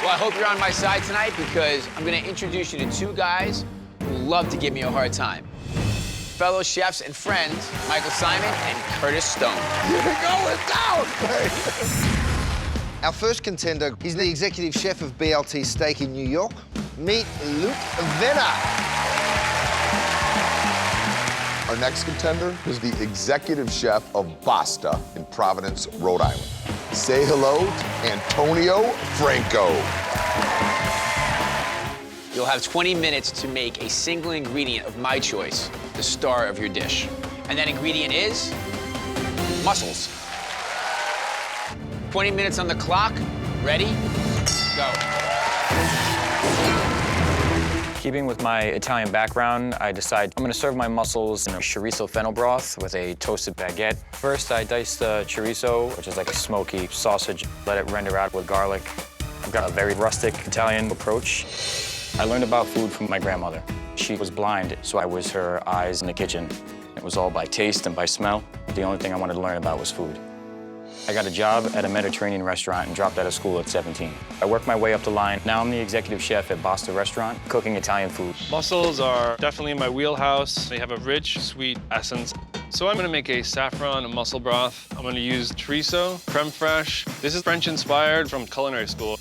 Well, I hope you're on my side tonight because I'm gonna introduce you to two guys who love to give me a hard time. Fellow chefs and friends, Michael Simon and Curtis Stone. You're going down! Our first contender is the executive chef of BLT Steak in New York. Meet Luke Venner. Our next contender is the executive chef of Basta in Providence, Rhode Island. Say hello to Antonio Franco. You'll have 20 minutes to make a single ingredient of my choice, the star of your dish. And that ingredient is mussels. 20 minutes on the clock. Ready? Go. Keeping with my Italian background, I decide I'm gonna serve my mussels in a chorizo fennel broth with a toasted baguette. First, I dice the chorizo, which is like a smoky sausage, let it render out with garlic. I've got a very rustic Italian approach. I learned about food from my grandmother. She was blind, so I was her eyes in the kitchen. It was all by taste and by smell. The only thing I wanted to learn about was food. I got a job at a Mediterranean restaurant and dropped out of school at 17. I worked my way up the line. Now I'm the executive chef at Basta Restaurant, cooking Italian food. Mussels are definitely in my wheelhouse. They have a rich, sweet essence. So I'm gonna make a saffron mussel broth. I'm gonna use chorizo, creme fraiche. This is French-inspired from culinary school.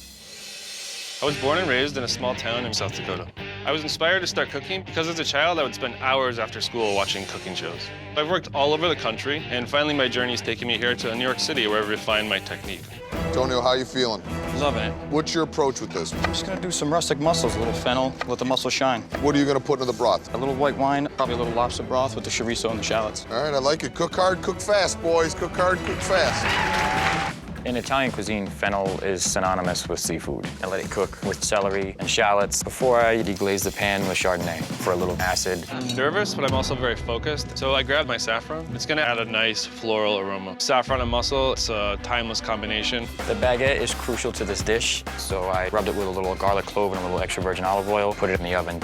I was born and raised in a small town in South Dakota. I was inspired to start cooking because as a child, I would spend hours after school watching cooking shows. I've worked all over the country, and finally my journey's taken me here to New York City, where I've refined my technique. Antonio, how you feeling? Loving it. What's your approach with this? I'm just gonna do some rustic mussels, a little fennel, let the mussel shine. What are you gonna put into the broth? A little white wine, probably a little lobster broth with the chorizo and the shallots. All right, I like it. Cook hard, cook fast, boys. Cook hard, cook fast. In Italian cuisine, fennel is synonymous with seafood. I let it cook with celery and shallots before I deglaze the pan with Chardonnay for a little acid. I'm nervous, but I'm also very focused. So I grabbed my saffron. It's gonna add a nice floral aroma. Saffron and mussel, it's a timeless combination. The baguette is crucial to this dish, so I rubbed it with a little garlic clove and a little extra virgin olive oil, put it in the oven.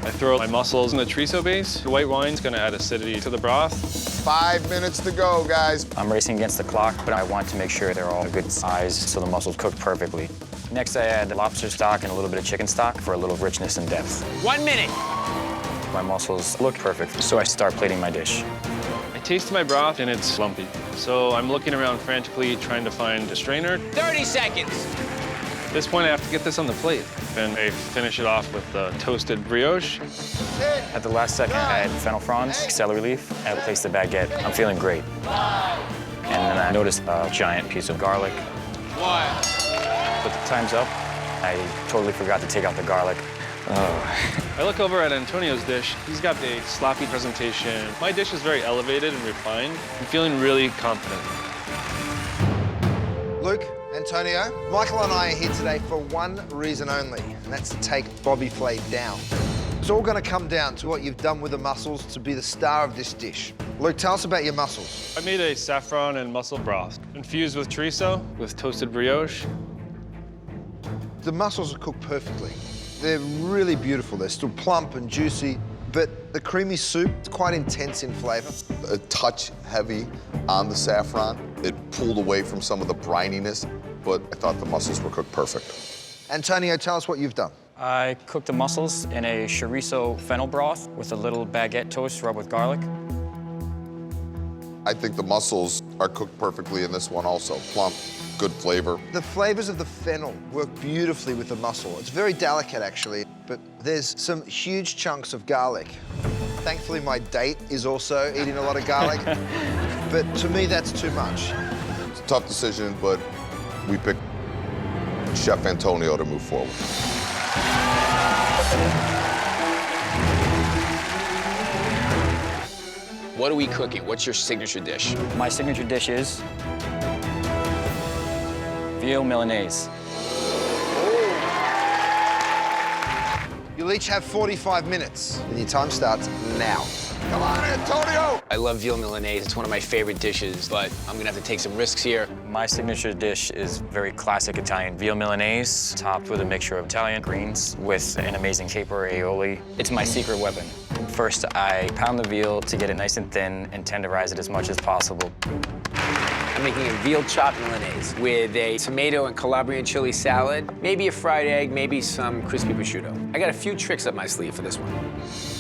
I throw my mussels in the chorizo base. The white wine's gonna add acidity to the broth. 5 minutes to go, guys. I'm racing against the clock, but I want to make sure they're all a good size so the mussels cook perfectly. Next, I add lobster stock and a little bit of chicken stock for a little richness and depth. 1 minute. My mussels look perfect, so I start plating my dish. I taste my broth and it's lumpy. So I'm looking around frantically trying to find a strainer. 30 seconds. At this point, I have to get this on the plate. And I finish it off with toasted brioche. At the last second, I add fennel fronds, celery leaf, and I place the baguette. I'm feeling great. And then I noticed a giant piece of garlic. 1. But the time's up. I totally forgot to take out the garlic. I look over at Antonio's dish. He's got a sloppy presentation. My dish is very elevated and refined. I'm feeling really confident. Luke, Antonio, Michael and I are here today for one reason only, and that's to take Bobby Flay down. It's all going to come down to what you've done with the mussels to be the star of this dish. Luke, tell us about your mussels. I made a saffron and mussel broth, infused with chorizo, with toasted brioche. The mussels are cooked perfectly. They're really beautiful. They're still plump and juicy, but the creamy soup is quite intense in flavor. A touch heavy on the saffron. It pulled away from some of the brininess, but I thought the mussels were cooked perfect. Antonio, tell us what you've done. I cooked the mussels in a chorizo fennel broth with a little baguette toast rubbed with garlic. I think the mussels are cooked perfectly in this one also. Plump, good flavor. The flavors of the fennel work beautifully with the mussel. It's very delicate, actually, but there's some huge chunks of garlic. Thankfully, my date is also eating a lot of garlic, but to me, that's too much. It's a tough decision, but we picked Chef Antonio to move forward. What are we cooking? What's your signature dish? My signature dish is veal Milanese. You'll each have 45 minutes, and your time starts now. Come on, Antonio! I love veal Milanese. It's one of my favorite dishes, but I'm gonna have to take some risks here. My signature dish is very classic Italian veal Milanese, topped with a mixture of Italian greens with an amazing caper aioli. It's my secret weapon. First, I pound the veal to get it nice and thin and tenderize it as much as possible. I'm making a veal chopped Milanese with a tomato and Calabrian chili salad, maybe a fried egg, maybe some crispy prosciutto. I got a few tricks up my sleeve for this one.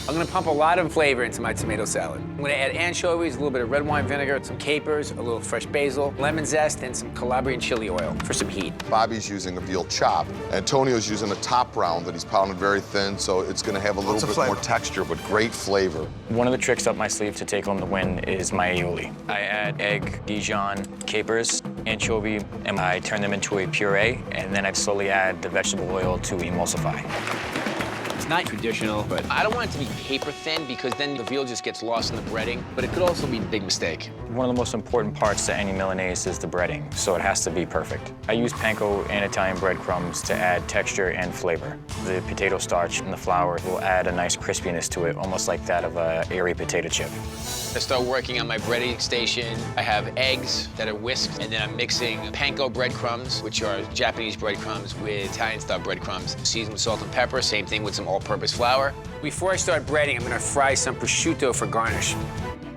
I'm gonna pump a lot of flavor into my tomato salad. I'm gonna add anchovies, a little bit of red wine vinegar, some capers, a little fresh basil, lemon zest, and some Calabrian chili oil for some heat. Bobby's using a veal chop. Antonio's using a top round that he's pounded very thin, so it's gonna have a little bit more texture, but great flavor. One of the tricks up my sleeve to take home the win is my aioli. I add egg, Dijon, capers, anchovy, and I turn them into a puree, and then I slowly add the vegetable oil to emulsify. It's not traditional, but I don't want it to be paper thin because then the veal just gets lost in the breading, but it could also be a big mistake. One of the most important parts to any Milanese is the breading, so it has to be perfect. I use panko and Italian breadcrumbs to add texture and flavor. The potato starch and the flour will add a nice crispiness to it, almost like that of a airy potato chip. I start working on my breading station. I have eggs that are whisked, and then I'm mixing panko breadcrumbs, which are Japanese breadcrumbs, with Italian-style breadcrumbs, seasoned with salt and pepper, same thing with some all-purpose flour. Before I start breading, I'm gonna fry some prosciutto for garnish.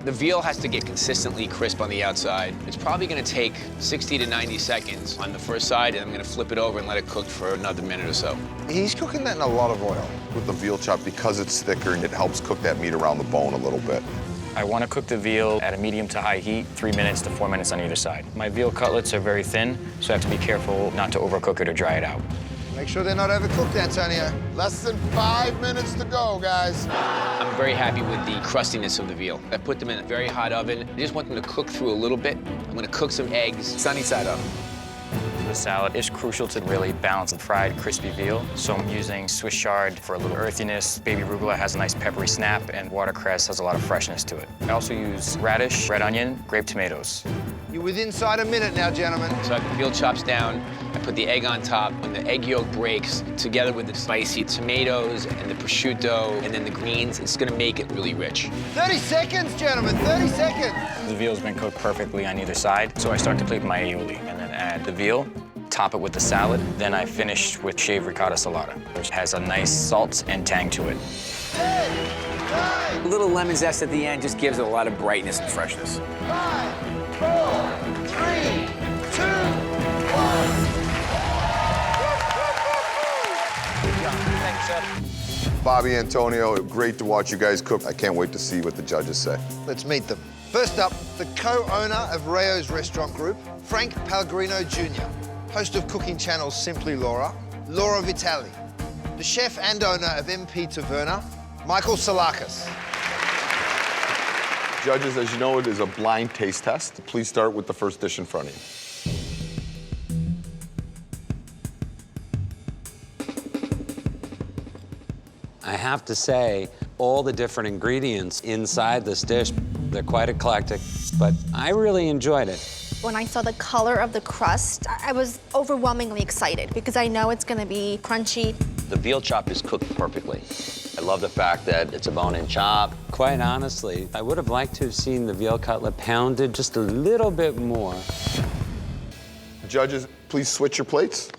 The veal has to get consistently crisp on the outside. It's probably gonna take 60 to 90 seconds on the first side, and I'm gonna flip it over and let it cook for another minute or so. He's cooking that in a lot of oil. With the veal chop, because it's thicker, and it helps cook that meat around the bone a little bit. I want to cook the veal at a medium to high heat, 3 minutes to 4 minutes on either side. My veal cutlets are very thin, so I have to be careful not to overcook it or dry it out. Make sure they're not overcooked, Antonio. Less than 5 minutes to go, guys. I'm very happy with the crustiness of the veal. I put them in a very hot oven. I just want them to cook through a little bit. I'm gonna cook some eggs, sunny side up. The salad is crucial to really balance the fried, crispy veal, so I'm using Swiss chard for a little earthiness. Baby arugula has a nice peppery snap, and watercress has a lot of freshness to it. I also use radish, red onion, grape tomatoes. You're within inside a minute now, gentlemen. So I have the veal chops down. I put the egg on top. When the egg yolk breaks, together with the spicy tomatoes and the prosciutto and then the greens, it's gonna make it really rich. 30 seconds, gentlemen, 30 seconds. The veal's been cooked perfectly on either side, so I start to plate my aioli and then add the veal, top it with the salad, then I finish with shaved ricotta salata, which has a nice salt and tang to it. 10, 9, A little lemon zest at the end just gives it a lot of brightness and freshness. 5, 4, 3, 2, 1. Bobby, Antonio, great to watch you guys cook. I can't wait to see what the judges say. Let's meet them. First up, the co-owner of Rayo's Restaurant Group, Frank Pellegrino Jr., host of cooking channels Simply Laura, Laura Vitali, the chef and owner of MP Taverna, Michael Salakis. Judges, as you know, it is a blind taste test. Please start with the first dish in front of you. I have to say, all the different ingredients inside this dish, they're quite eclectic, but I really enjoyed it. When I saw the color of the crust, I was overwhelmingly excited because I know it's gonna be crunchy. The veal chop is cooked perfectly. I love the fact that it's a bone-in chop. Quite honestly, I would have liked to have seen the veal cutlet pounded just a little bit more. Judges, please switch your plates.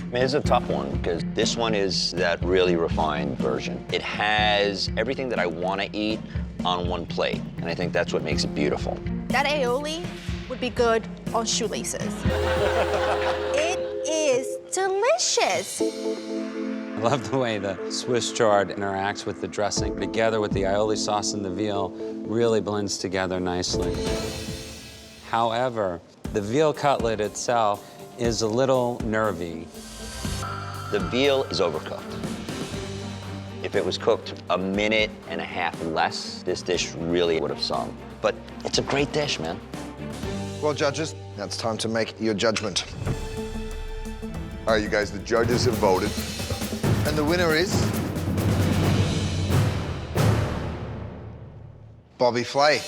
I mean, it's a tough one because this one is that really refined version. It has everything that I want to eat on one plate, and I think that's what makes it beautiful. That aioli would be good on shoelaces. It is delicious. I love the way the Swiss chard interacts with the dressing. Together with the aioli sauce and the veal, really blends together nicely. However, the veal cutlet itself is a little nervy. The veal is overcooked. If it was cooked a minute and a half less, this dish really would have sung. But it's a great dish, man. Well, judges, now it's time to make your judgment. All right, you guys, the judges have voted. And the winner is Bobby Flay.